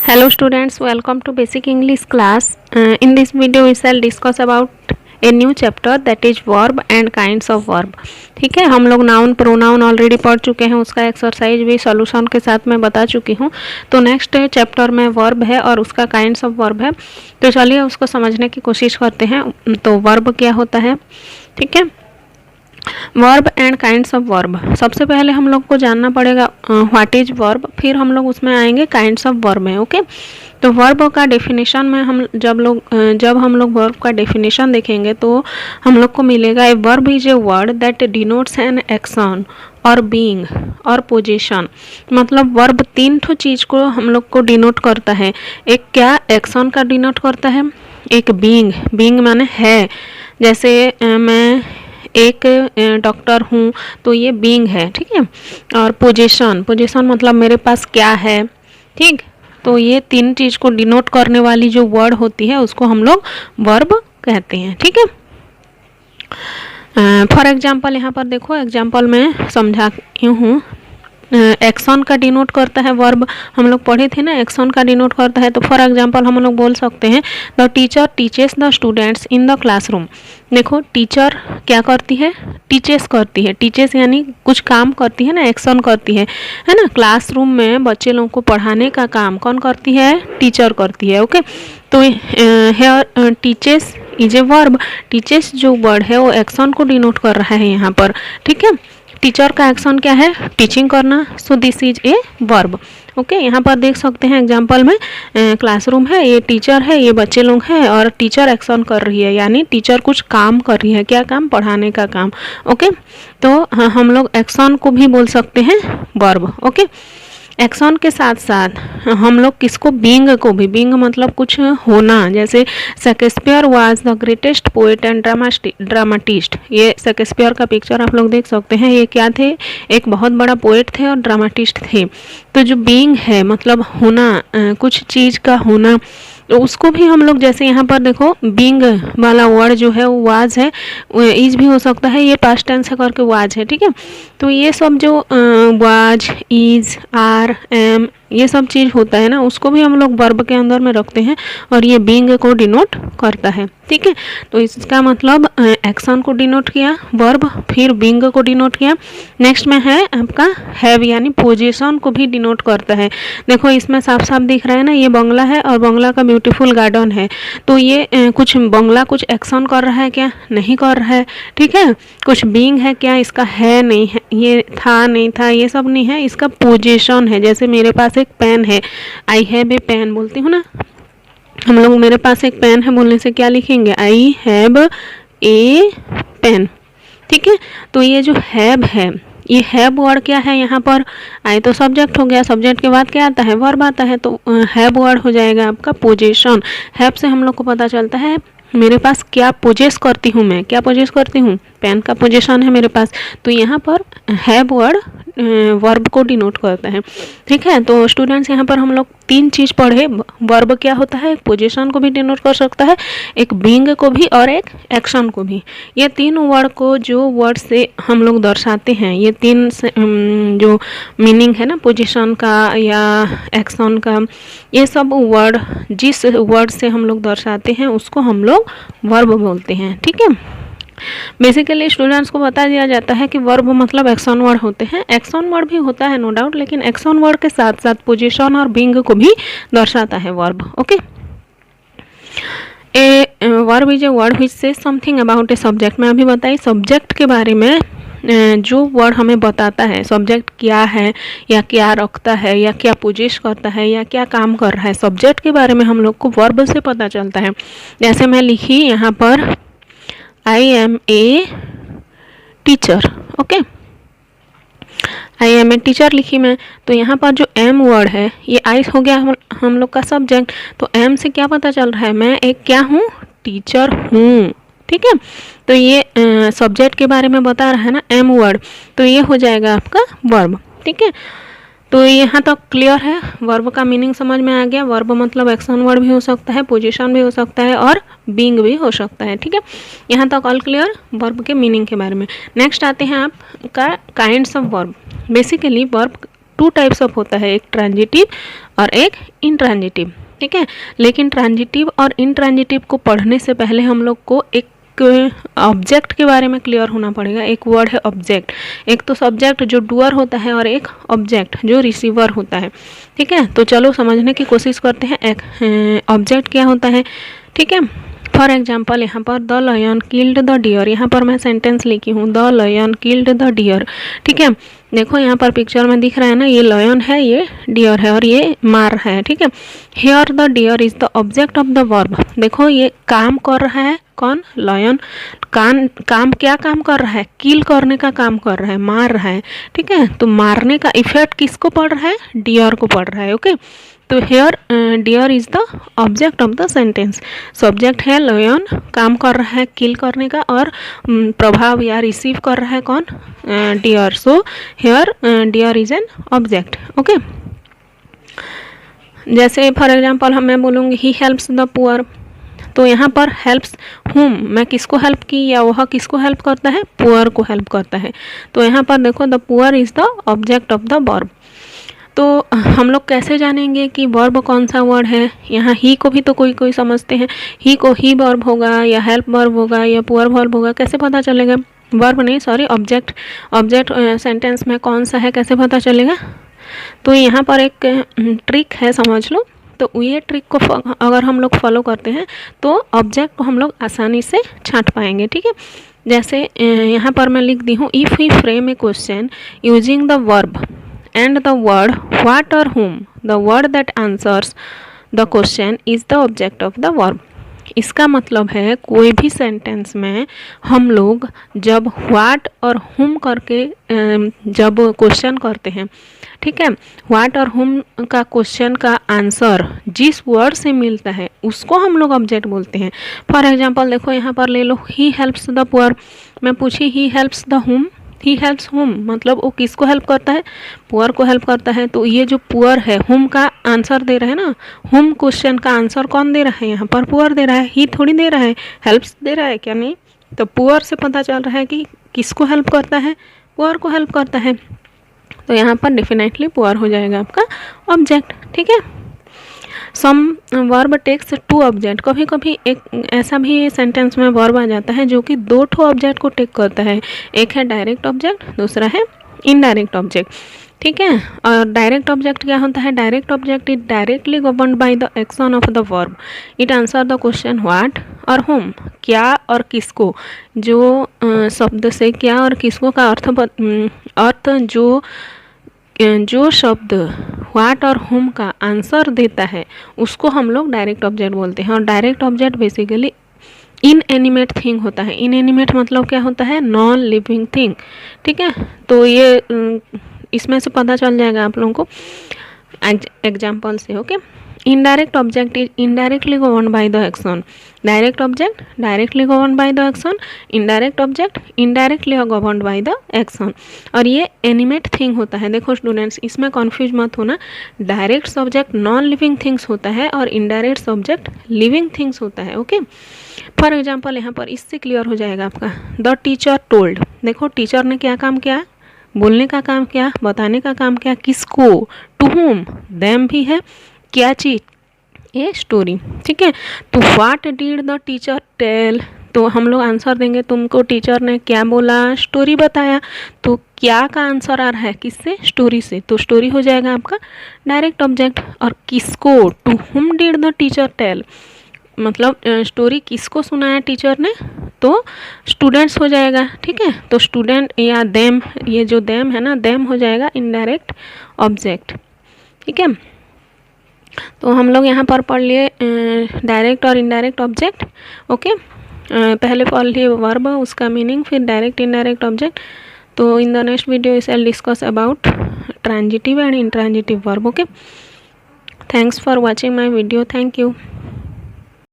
Hello students, welcome to basic English class. In this video we shall discuss about a new chapter that is verb and kinds of verb. ठीक है, हम लोग noun pronoun already पढ़ चुके हैं, उसका exercise भी solution के साथ मैं बता चुकी हूँ। तो नेक्स्ट चैप्टर में वर्ब है और उसका काइंड्स ऑफ वर्ब है। तो चलिए उसको समझने की कोशिश करते हैं। तो वर्ब क्या होता है, ठीक है, verb and kinds of verb. सबसे पहले हम लोग को जानना पड़ेगा व्हाट इज वर्ब, फिर हम लोग उसमें आएंगे काइंड्स ऑफ वर्ब में। ओके, तो वर्ब का डेफिनेशन में हम जब हम लोग वर्ब का डेफिनेशन देखेंगे तो हम लोग को मिलेगा a verb is a word that denotes an action और बीइंग और पोजीशन। मतलब वर्ब तीन ठो चीज़ को हम लोग को डिनोट करता है। एक क्या एक्शन का डिनोट करता है, एक बीइंग माने है, जैसे मैं एक डॉक्टर हूँ तो ये बीइंग है, ठीक है। और पोजीशन मतलब मेरे पास क्या है, ठीक। तो ये तीन चीज़ को डिनोट करने वाली जो वर्ड होती है उसको हम लोग वर्ब कहते हैं, ठीक है। फॉर एग्जाम्पल यहाँ पर देखो, एग्जाम्पल में समझाती हूँ। एक्शन का डिनोट करता है वर्ब, हम लोग पढ़े थे ना, एक्शन का डिनोट करता है। तो फॉर एग्जांपल हम लोग बोल सकते हैं the teacher teaches the students in the classroom. देखो टीचर क्या करती है, टीचेस करती है। टीचेस यानी कुछ काम करती है ना, एक्शन करती है ना। क्लासरूम में बच्चे लोगों को पढ़ाने का काम कौन करती है, टीचर करती है। ओके, तो here teaches is a verb. Teaches जो वर्ड है वो एक्शन को डिनोट कर रहा है यहाँ पर, ठीक है। टीचर का एक्शन क्या है, टीचिंग करना, so this is a verb. Okay, यहाँ पर देख सकते हैं एग्जाम्पल में क्लासरूम है, ये टीचर है, ये बच्चे लोग हैं और टीचर एक्शन कर रही है, यानी टीचर कुछ काम कर रही है। क्या काम, पढ़ाने का काम। ओके, तो हम लोग एक्शन को भी बोल सकते हैं वर्ब। ओके, एक्शन के साथ साथ हम लोग किसको, बीइंग को भी, बीइंग मतलब कुछ होना। जैसे Shakespeare was the greatest poet and dramatist. ये शेक्सपियर का पिक्चर आप लोग देख सकते हैं। ये क्या थे, एक बहुत बड़ा पोएट थे और ड्रामाटिस्ट थे। तो जो बीइंग है मतलब होना, कुछ चीज़ का होना, तो उसको भी हम लोग, जैसे यहाँ पर देखो बीइंग वाला वर्ड जो है वो वाज है, इज भी हो सकता है, ये पास्ट टेंस है करके वाज है, ठीक है। तो ये सब जो वाज, इज, आर, एम, ये सब चीज़ होता है ना, उसको भी हम लोग वर्ब के अंदर में रखते हैं और ये बीइंग को डिनोट करता है, ठीक है। तो इसका मतलब एक्शन को डिनोट किया वर्ब, फिर बीइंग को डिनोट किया। नेक्स्ट में है आपका हैव, यानी पोजीशन को भी डिनोट करता है। देखो इसमें साफ साफ दिख रहा है ना, ये बंगला है और बंगला का ब्यूटीफुल गार्डन है। तो ये कुछ बंगला कुछ एक्शन कर रहा है क्या, नहीं कर रहा है, ठीक है। कुछ बीइंग है क्या, इसका है नहीं है, ये था नहीं था, ये सब नहीं है, इसका पोजीशन है। जैसे मेरे पास एक पेन है, आई हैव ए पेन बोलती हूँ ना, हम लोग मेरे पास एक पेन है बोलने से क्या लिखेंगे, आई हैव ए पेन, ठीक है। तो ये जो हैव है, ये हैव वर्ड क्या है यहाँ पर, आई तो सब्जेक्ट हो गया, सब्जेक्ट के बाद क्या आता है, वर्ब आता है। तो हैव वर्ड हो जाएगा आपका पोजीशन। हैव से हम लोग को पता चलता है मेरे पास क्या पोजेस करती हूँ, मैं क्या पोजेस करती हूँ, पेन का पोजीशन है मेरे पास। तो यहाँ पर हैव वर्ड वर्ब को डिनोट करता है, ठीक है। तो स्टूडेंट्स यहाँ पर हम लोग तीन चीज़ पढ़े। वर्ब क्या होता है, एक पोजीशन को भी डिनोट कर सकता है, एक बीइंग को भी और एक एक्शन को भी। ये तीन वर्ड को जो वर्ड से हम लोग दर्शाते हैं, ये तीन जो मीनिंग है ना, पोजीशन का या एक्शन का, ये सब वर्ड जिस वर्ड से हम लोग दर्शाते हैं उसको हम लोग वर्ब बोलते हैं, ठीक है। बेसिकली स्टूडेंट्स को बता दिया जाता है कि वर्ब मतलब एक्शन वर्ड होते हैं। एक्शन वर्ड भी होता है नो डाउट, लेकिन एक्शन वर्ड के साथ साथ पोजीशन और बीइंग को भी दर्शाता है verb. Okay, a verb is a word which says something about a subject. मैं अभी बताई सब्जेक्ट के बारे में, जो वर्ड हमें बताता है सब्जेक्ट क्या है या क्या रखता है या क्या पोजेस करता है या क्या काम कर रहा है, सब्जेक्ट के बारे में हम लोग को वर्ब से पता चलता है। जैसे मैं लिखी यहाँ पर I am a teacher. Okay, I am a teacher लिखी मैं, तो यहाँ पर जो एम वर्ड है ये आई हो गया हम लोग का सब्जेक्ट। तो एम से क्या पता चल रहा है, मैं एक क्या हूँ, टीचर हूँ, ठीक है। तो ये सब्जेक्ट के बारे में बता रहा है ना एम वर्ड, तो ये हो जाएगा आपका वर्ब, ठीक है। तो यहाँ तक क्लियर है, वर्ब का मीनिंग समझ में आ गया। वर्ब मतलब एक्शन वर्ड भी हो सकता है, पोजीशन भी हो सकता है और बीइंग भी हो सकता है, ठीक है। यहाँ तक ऑल क्लियर वर्ब के मीनिंग के बारे में। नेक्स्ट आते हैं आपका kinds of verb. Basically verb two types of होता है, एक ट्रांजिटिव और एक इंट्रांजिटिव, ठीक है। लेकिन ट्रांजिटिव और इंट्रांजिटिव को पढ़ने से पहले हम लोग को एक ऑब्जेक्ट के बारे में क्लियर होना पड़ेगा। एक वर्ड है ऑब्जेक्ट, एक तो सब्जेक्ट जो डूअर होता है और एक ऑब्जेक्ट जो रिसीवर होता है, ठीक है। तो चलो समझने की कोशिश करते हैं एक ऑब्जेक्ट क्या होता है, ठीक है। फॉर एग्जाम्पल यहाँ पर the lion killed the deer, यहाँ पर मैं सेंटेंस लिखी हूँ the lion killed the deer, ठीक है। देखो यहाँ पर पिक्चर में दिख रहा है ना, ये लायन है, ये डियर है और ये मार है, ठीक है। Here the deer is the object of the verb. देखो ये काम कर रहा है, कौन, लायन। काम क्या काम कर रहा है, किल करने का काम कर रहा है, मार रहा है, ठीक है। तो मारने का इफेक्ट किसको पड़ रहा है, डियर को पड़ रहा है, ओके। तो here deer is the object of the sentence. Subject है लायन, काम कर रहा है किल करने का, और प्रभाव या रिसीव कर रहा है कौन, deer. So here deer is an object, okay. जैसे फॉर एग्जांपल मैं बोलूँगी ही हेल्प्स द पुअर, तो यहाँ पर हेल्प्स हुम, मैं किसको हेल्प की या वह किसको हेल्प करता है, पुअर को हेल्प करता है। तो यहाँ पर देखो the poor is the object of the verb. तो हम लोग कैसे जानेंगे कि वर्ब कौन सा वर्ड है, यहाँ ही को भी तो कोई कोई समझते हैं, ही को ही वर्ब होगा या हेल्प वर्ब होगा या पुअर वर्ब होगा, कैसे पता चलेगा, वर्ब नहीं सॉरी ऑब्जेक्ट, ऑब्जेक्ट सेंटेंस में कौन सा है कैसे पता चलेगा। तो यहाँ पर एक ट्रिक है, समझ लो। तो ये ट्रिक को अगर हम लोग फॉलो करते हैं तो ऑब्जेक्ट को हम लोग आसानी से छांट पाएंगे, ठीक है। जैसे यहाँ पर मैं लिख दी हूँ if we frame a question using the verb and the word what or whom, the word that answers the question is the object of the verb। इसका मतलब है कोई भी सेंटेंस में हम लोग जब व्हाट और हुम करके जब क्वेश्चन करते हैं, ठीक है, व्हाट और हुम का क्वेश्चन का आंसर जिस वर्ड से मिलता है उसको हम लोग ऑब्जेक्ट बोलते हैं। फॉर एग्जांपल देखो यहाँ पर ले लो ही हेल्प्स द पुअर, मैं पूछी ही हेल्प्स द हुम, ही हेल्प्स हुम मतलब वो किसको हेल्प करता है, पुअर को हेल्प करता है। तो ये जो पुअर है हुम का आंसर दे रहा है ना, हुम क्वेश्चन का आंसर कौन दे रहा है, यहाँ पर पुअर दे रहा है, ही थोड़ी दे रहा है, हेल्प्स दे रहा है क्या, नहीं। तो पुअर से पता चल रहा है कि किसको हेल्प करता है, पुअर को हेल्प करता है। तो यहाँ पर डेफिनेटली पुअर हो जाएगा आपका ऑब्जेक्ट, ठीक है। सम वर्ब टेक्स टू ऑब्जेक्ट, कभी कभी एक ऐसा भी सेंटेंस में वर्ब आ जाता है जो कि दो ठो ऑब्जेक्ट को टेक करता है, एक है डायरेक्ट ऑब्जेक्ट, दूसरा है इनडायरेक्ट ऑब्जेक्ट, ठीक है। और डायरेक्ट ऑब्जेक्ट क्या होता है, direct object is directly governed by the action of the verb, it answer the question what और होम, क्या और किसको, जो शब्द से क्या और किसको का अर्थ जो शब्द व्हाट और होम का आंसर देता है उसको हम लोग डायरेक्ट ऑब्जेक्ट बोलते हैं। और direct object basically inanimate thing होता है। इनएनिमेट मतलब क्या होता है, नॉन लिविंग थिंग, ठीक है। तो ये इसमें से पता चल जाएगा आप लोगों को एग्जाम्पल से, okay. Indirect object is indirectly governed by the action, direct object directly governed by the action, indirect object indirectly governed by the action. और ये एनिमेट थिंग होता है। देखो स्टूडेंट्स इसमें कन्फ्यूज मत होना, direct subject non living things होता है और इनडायरेक्ट सब्जेक्ट लिविंग थिंग्स होता है, ओके। फॉर एग्जाम्पल यहाँ पर इससे क्लियर हो जाएगा आपका, द टीचर टोल्ड, देखो टीचर ने क्या काम किया, बोलने का काम किया, बताने का काम किया, किसको, टू होम, देम भी है, क्या चीज़, ये स्टोरी, ठीक है। तो what did the teacher tell, तो हम लोग आंसर देंगे तुमको टीचर ने क्या बोला, स्टोरी बताया। तो क्या का आंसर आ रहा है किससे, स्टोरी से, तो स्टोरी हो जाएगा आपका डायरेक्ट ऑब्जेक्ट। और किसको, to whom did the teacher tell, मतलब स्टोरी किसको सुनाया टीचर ने, तो स्टूडेंट्स हो जाएगा, ठीक है। तो स्टूडेंट या देम, ये जो देम है ना, देम हो जाएगा इनडायरेक्ट ऑब्जेक्ट, ठीक है। तो हम लोग यहाँ पर पढ़ लिए डायरेक्ट और इनडायरेक्ट ऑब्जेक्ट, ओके। पहले पढ़ लिए वर्ब, उसका मीनिंग, फिर डायरेक्ट इनडायरेक्ट ऑब्जेक्ट। तो in the next video I will discuss about transitive and intransitive verb, okay. Thanks for watching my video, thank you.